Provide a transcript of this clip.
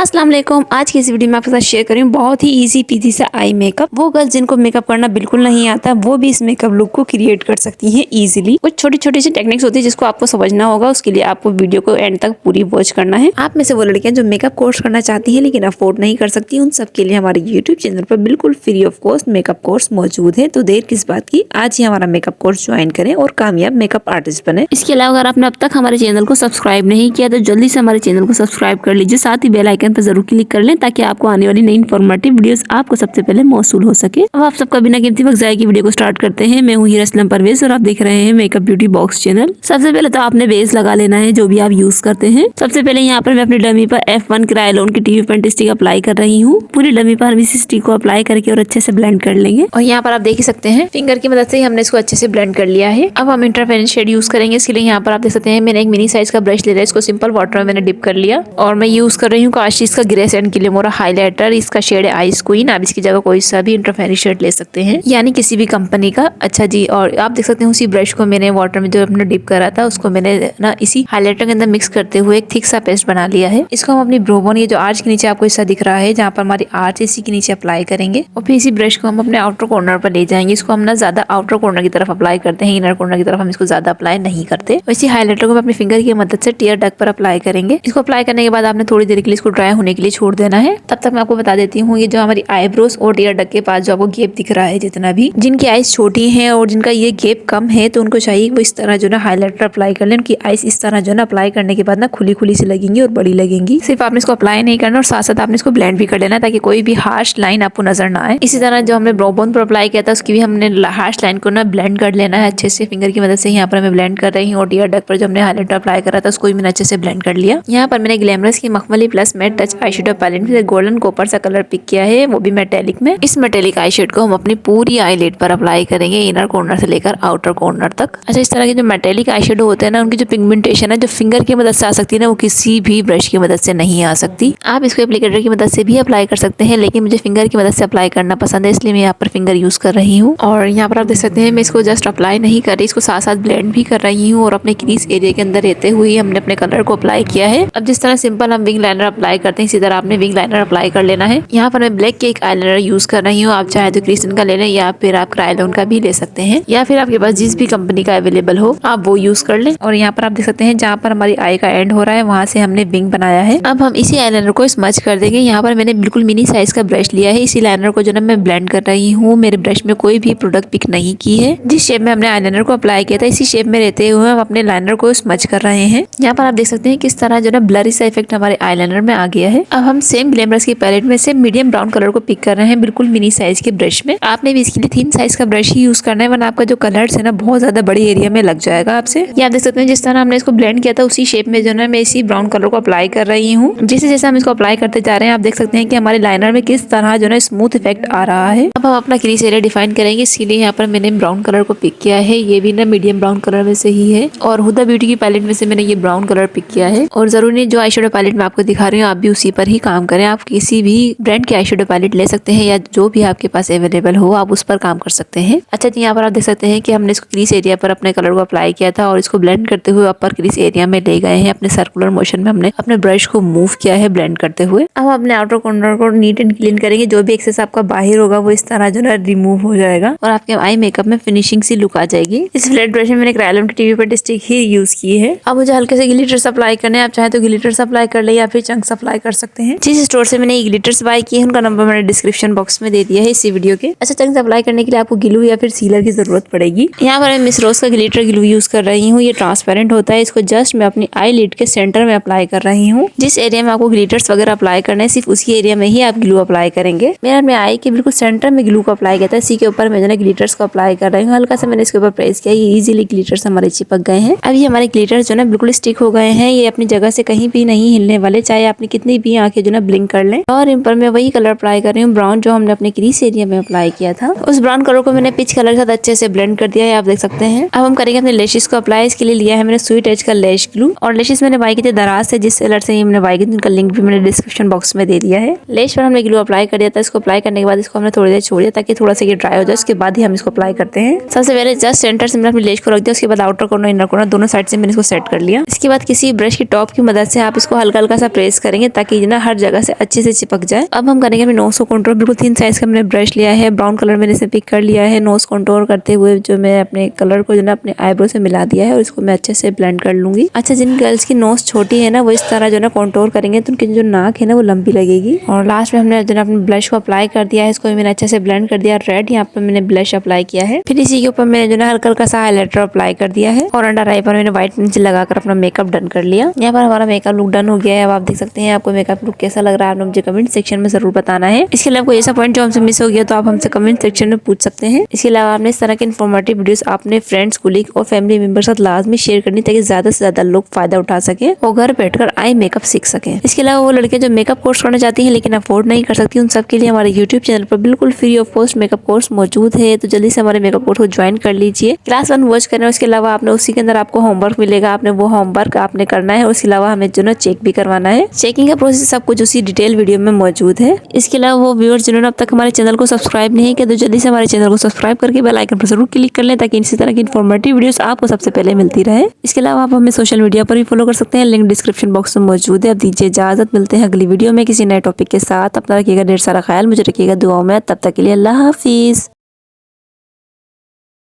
अस्सलाम वालेकुम। आज की इस वीडियो में आपके साथ शेयर करूँ बहुत ही इजी पीजी सा आई मेकअप। वो गर्ल्स जिनको मेकअप करना बिल्कुल नहीं आता वो भी इस मेकअप लुक को क्रिएट कर सकती हैं इजीली। कुछ छोटी छोटी सी टेक्निक्स होती है जिसको आपको समझना होगा। उसके लिए आपको वीडियो को एंड तक पूरी वॉच करना है। आप में से वो लड़कियां जो मेकअप कोर्स करना चाहती है लेकिन अफोर्ड नहीं कर सकती, उन सबके लिए हमारे यूट्यूब चैनल पर बिल्कुल free of cost makeup course मौजूद है। तो देर किस बात की, आज ही हमारा मेकअप कोर्स ज्वाइन करें और कामयाब मेकअप आर्टिस्ट बने। इसके अलावा अगर आपने अब तक हमारे चैनल को सब्सक्राइब नहीं किया तो जल्दी से हमारे चैनल को सब्सक्राइब कर लीजिए, साथ ही बेल आइकन पर जरूर क्लिक कर लें ताकि आपको आने वाली नई इन्फॉर्मेटिव वीडियोस आपको सबसे पहले मौसूल हो सके। अब आप सबका बिना कीमती वक्त जाए की वीडियो को स्टार्ट करते हैं। मैं हूँ हीरा असलम परवेज और आप देख रहे हैं मेकअप ब्यूटी बॉक्स चैनल। सबसे पहले तो आपने बेस लगा लेना है जो भी आप यूज करते हैं। सबसे पहले यहाँ पर मैं अपनी डमी पर F1 क्रायोलोन की टीवी पेंट स्टिक अप्लाई कर रही हूँ। पूरी डमी पर हम इस स्टिक को अप्लाई करके और अच्छे से ब्लेंड कर लेंगे। और यहाँ पर आप देख ही सकते हैं फिंगर की मदद से ही हमने इसको अच्छे से ब्लेंड कर लिया है। अब हम इंटरफेरेंस शेड यूज करेंगे। इसके लिए यहाँ पर आप देख सकते हैं मैंने एक मिनी साइज का ब्रश ले लिया, इसको सिंपल वाटर में मैंने डिप कर लिया और मैं यूज कर रही हूँ काशिश का ग्रेस एंड ग्लिमोरा हाइलाइटर। इसका शेड है आइस क्वीन। आप इसकी जगह कोई सा भी इंटरफेरेंस शेड ले सकते हैं, यानी किसी भी कंपनी का। अच्छा जी, और आप देख सकते हैं उसी ब्रश को मैंने वाटर में जो अपने डिप करा था उसको मैंने ना इसी हाइलाइटर के अंदर मिक्स करते हुए एक थिक सा पेस्ट बना लिया है। इसको हम अपनी ब्रोबोन, ये जो आर्च के नीचे आपको हिस्सा दिख रहा है जहाँ पर हमारी आर्च, इसी के नीचे अप्लाई करेंगे और फिर इसी ब्रश को हम अपने आउटर कॉर्नर पर ले जाएंगे। इसको हम ना ज्यादा आउटर कॉर्नर की तरफ अप्लाई करते हैं, इनर कॉर्नर की तरफ हम इसको ज्यादा अप्लाई नहीं करते। इसी हाइलाइटर को अपनी फिंगर की मदद से टीयर डक पर अप्लाई करेंगे। इसको अप्लाई करने के बाद आपने थोड़ी देर के लिए इसको ड्राई होने के लिए छोड़ देना है। तब तक मैं आपको बता देती हूँ, ये जो हमारी आईब्रोज और टीयर डक के पास जो आपको गैप दिख रहा है, जितना भी जिनकी आईज छोटी है और जिनका ये गैप कम है तो उनको चाहिए वो इस तरह जो ना हाइलाइटर अप्लाई कर लें। उनकी आईज इस तरह जो ना अप्लाई करने के बाद ना खुली खुली सी लगेंगी और बड़ी लगेंगी। सिर्फ आपने इसको अप्लाई नहीं करना और साथ साथ आपने इसको ब्लेंड भी कर लेना ताकि कोई भी हार्श लाइन आपको नजर ना आए। इसी तरह जो हमने ब्रोबोन पर अप्लाई किया था उसकी भी हमने हार्श लाइन को ना ब्लेंड कर लेना है अच्छे से फिंगर की मदद से। यहाँ पर मैं ब्लेंड कर रही हूँ और टीयर डक पर जो हमने हाइलाइटर अप्लाई करा था उसको भी मैंने अच्छे से ब्लेंड कर लिया। यहाँ पर मैंने ग्लैमरस की मखमली plus matte touch eye shadow palette में गोल्डन कॉपर सा कलर पिक किया है, वो भी मेटेलिक में। इस मेटेलिक आई शेड को हम अपनी पूरी आईलिड पर अप्लाई करेंगे, इनर कॉर्नर से लेकर आउटर कॉर्नर तक। अच्छा, इस तरह के जो मेटेलिक आई शेडो होते हैं ना, उनकी जो पिगमेंटेशन है जो फिंगर की मदद से आ सकती है ना, वो किसी भी ब्रश की मदद से नहीं आ सकती। आप इसको एप्लीकेटर की मदद से भी अप्लाई कर सकते हैं, लेकिन मुझे फिंगर की मदद से अप्लाई करना पसंद है, इसलिए मैं यहाँ पर फिंगर यूज कर रही हूँ। और यहाँ पर आप देख सकते हैं मैं इसको जस्ट अप्लाई नहीं कर रही, इसको साथ साथ ब्लेंड भी कर रही हूँ और अपने क्रीज एरिया के अंदर रहते हुए हमने अपने कलर को अप्लाई किया है। अब जिस तरह सिंपल हम विंग लाइनर अप्लाई करते हैं इसी तरह आपने विंग लाइनर अप्लाई कर लेना है। यहाँ पर मैं ब्लैक के एक आईलाइनर यूज कर रही हूँ। आप चाहे तो क्रिस्टन का ले लें या फिर आप क्रायोलोन का भी ले सकते हैं, या फिर आपके पास जिस भी कंपनी का अवेलेबल हो आप वो यूज कर लें। और यहाँ पर आप देख सकते हैं जहाँ पर हमारी आई का एंड हो रहा है वहाँ से हमने विंग बनाया है। अब हम इसी आईलाइनर को स्मच कर देंगे। यहाँ पर मैंने बिल्कुल मिनी साइज का ब्रश लिया है। इसी लाइनर को जो ना मैं ब्लेंड कर रही हूँ। मेरे ब्रश में कोई भी प्रोडक्ट पिक नहीं की है। जिस शेप में हमने आईलाइनर को अप्लाई किया था इसी शेप में रहते हुए हम अपने लाइनर को स्मच कर रहे हैं। यहाँ पर आप देख सकते हैं किस तरह जो ना ब्लरी सा इफेक्ट हमारे आईलाइनर में आ गया है। अब हम सेम ग्लैमरस की पैलेट में से मीडियम ब्राउन कलर को पिक कर रहे हैं बिल्कुल मिनी साइज के ब्रश में। आपने भी इसके लिए थिन साइज का ब्रश ही यूज करना है, वरना आपका जो कलर्स है ना बहुत ज्यादा बड़ी एरिया में लग जाएगा आपसे। ये आप देख सकते हैं जिस तरह हमने इसको ब्लेंड किया था उसी शेप में जो ना मैं इसी ब्राउन कलर को अप्लाई कर रही हूँ। जैसे जैसे हम इसको अप्लाई करते जा रहे हैं आप देख सकते हैं कि हमारे लाइनर में किस तरह जो ना स्मूथ इफेक्ट आ रहा है। अब हम अपना क्रीज एरिया डिफाइन करेंगे, इसके लिए यहाँ पर मैंने ब्राउन कलर को पिक किया है। ये भी ना मीडियम ब्राउन कलर में से ही है और हुदा ब्यूटी की पैलेट में से मैंने ये ब्राउन कलर पिक किया है। और जरूरी नहीं जो आई शेडो पैलेट में आपको दिखा रही हूँ आप भी उसी पर ही काम करें। आप किसी भी ब्रांड की आई शेडो पैलेट ले सकते हैं या जो भी आपके पास अवेलेबल हो आप उस पर काम कर सकते हैं। अच्छा जी, यहाँ पर आप देख सकते हैं कि हमने इसको क्रीज एरिया पर अपने कलर को अप्लाई किया था और इसको ब्लेंड करते हुए अपर क्रीज एरिया में ले गए हैं। अपने सर्कुलर मोशन में हमने अपने ब्रश को मूव किया है ब्लेंड करते हुए। अब हम अपने आउटर कॉर्नर को नीट एंड क्लीन करेंगे। जो भी एक्सेस आपका बाहर होगा वो इस तरह जो ना रिमूव हो जाएगा और आपके आई मेकअप में फिनिशिंग सी लुक आ जाएगी। इस फ्लैट ब्रश में मैंने क्रायोलोन की टीवी पेंट स्टिक ही यूज की है। अब मुझे हल्के से ग्लिटर्स अप्लाई करने हैं। आप चाहे तो ग्लिटर्स अप्लाई कर ले या फिर चंक्स अप्लाई कर सकते हैं। जिस स्टोर से मैंने ये ग्लिटर्स बाय किए हैं उनका नंबर मैंने डिस्क्रिप्शन बॉक्स में दे दिया है इसी वीडियो के। अच्छा, चंक्स अप्लाई करने के लिए आपको ग्लू या फिर सीलर की जरूरत पड़ेगी। यहाँ पर मैं मिस रोज का ग्लिटर ग्लू यूज कर रही हूँ। ये ट्रांसपेरेंट होता है। इसको जस्ट मैं अपनी आई लिड के सेंटर में अप्लाई कर रही हूँ। जिस एरिया में आपको ग्लिटर्स वगैरह अप्लाई करना है सिर्फ उसी एरिया में ही आप ग्लू अप्लाई करेंगे। मैंने अपने आई के बिल्कुल सेंटर में ग्लू को अप्लाई किया था, इसी के ऊपर मैं जो ग्लिटर्स को अप्लाई कर रही हूँ। हल्का सा मैंने इसके ऊपर प्रेस किया, ये इजीली ग्लिटर्स हमारे चिपक गए हैं। अब ये हमारे ग्लिटर्स जो ना बिल्कुल स्टिक हो गए हैं। ये अपनी जगह से कहीं भी नहीं हिलने वाले, चाहे आपने कितनी भी आंखें जो ना ब्लिंक कर लें। और इन पर मैं वही कलर अप्लाई कर रही हूँ ब्राउन जो हमने अपने क्रीज एरिया में अप्लाई किया था। उस ब्राउन कलर को मैंने पिच कलर के साथ अच्छे से ब्लेंड कर दिया है, आप देख सकते हैं। अब हम करेंगे अपने लैशेस को अप्लाई। इसके लिए लिया है मैंने स्वीट एज का लैश ग्लू और लैशेस मैंने बाई की थी दराज से, जिस कलर से हमने बाई की थी उनका लिंक भी मैंने डिस्क्रिप्शन बॉक्स में दे दिया है। लैश पर हमने ग्लू अप्लाई कर दिया था। इसको अप्लाई करने के बाद इसको हमने थोड़ी देर छोड़ दिया ताकि थोड़ा सा ये ड्राई हो जाए, उसके बाद ही हम इसको अप्लाई करते हैं। सबसे पहले जस्ट सेंटर से मैंने अपनी लैश को रख दिया, उसके बाद आउटर कॉर्नर इनर कॉर्नर दोनों साइड से मैंने इसको सेट कर लिया। इसके बाद किसी ब्रश की टॉप की मदद से आप इसको हल्का हल्का सा प्रेस करेंगे ताकि ना हर जगह से अच्छे से चिपक जाए। अब हम करेंगे अपने नोज को कंट्रोल। बिल्कुल थिन साइज का मैंने ब्रश लिया है, ब्राउन कलर मैंने इसे पिक कर लिया है। नोज कंट्रोल करते हुए जो मैं अपने कलर को जो ना अपने आईब्रो से मिला दिया है और इसको मैं अच्छे से ब्लेंड कर लूंगी। अच्छा, जिन गर्ल्स की नोज छोटी है ना वो इस तरह जो ना कंट्रोल करेंगे तो उनकी जो नाक है ना वो लंबी लगेगी। और लास्ट में हमने जो ना अपने ब्लश को अप्लाई कर दिया है, इसको मैंने अच्छे से ब्लेंड कर दिया। रेड यहाँ पर मैंने ब्लश अप्लाई किया है। फिर इसी के ऊपर मैंने जो ना हल्का हल्का सा हाईलाइटर अप्लाई कर दिया है और अंडर आई पर मैंने व्हाइट पेंसिल लगाकर अपना मेकअप डन कर लिया। यहाँ पर हमारा मेकअप लुक डन हो गया है। अब आप देख सकते हैं आपको मेकअप लुक कैसा लग रहा है, आपने मुझे कमेंट सेक्शन में जरूर बताना है। इसके अलावा कोई ऐसा पॉइंट जो हमसे मिस हो गया तो आप हमसे कमेंट सेक्शन में पूछ सकते हैं। इसके अलावा आपने इस तरह के इन्फॉर्मेटिव वीडियोस अपने फ्रेंड्स, कोलीग और फैमिली मेंबर साथ लाजमी शेयर करनी ताकि ज्यादा से ज्यादा लोग फायदा उठा सके और घर बैठकर आई मेकअप सीख सके। इसके अलावा वो लड़कियां जो मेकअप कोर्स करना चाहती हैं लेकिन अफोर्ड नहीं कर सकती, उन सब के लिए हमारे यूट्यूब चैनल पर बिल्कुल free of cost makeup course मौजूद है। तो जल्दी से हमारे मेकअप कोर्स को ज्वाइन कर लीजिए। क्लास 1 वॉच करना है। उसके अलावा आपने उसी के अंदर आपको होमवर्क मिलेगा, आपने वो होमवर्क आपने करना है। उसके अलावा हमें जो ना चेक भी करवाना है। चेकिंग का प्रोसेस सब कुछ उसी डिटेल वीडियो में मौजूद है। इसके अलावा वो व्यूअर्स जिन्होंने अब तक हमारे चैनल को सब्सक्राइब नहीं किया तो जल्दी से हमारे चैनल को सब्सक्राइब करके बेल आइकन पर जरूर क्लिक कर लें ताकि इसी तरह की इन्फॉर्मेटिव वीडियोस आपको सबसे पहले मिलती रहे। इसके अलावा आप हमें सोशल मीडिया पर भी फॉलो कर सकते हैं, लिंक डिस्क्रिप्शन बॉक्स में मौजूद है। अब दीजिए इजाजत, मिलते हैं अगली वीडियो में किसी नए टॉपिक के साथ। अपना रखिएगा ढेर सारा ख्याल, मुझे रखिएगा दुआओं में। तब तक के लिए अल्लाह हाफिज।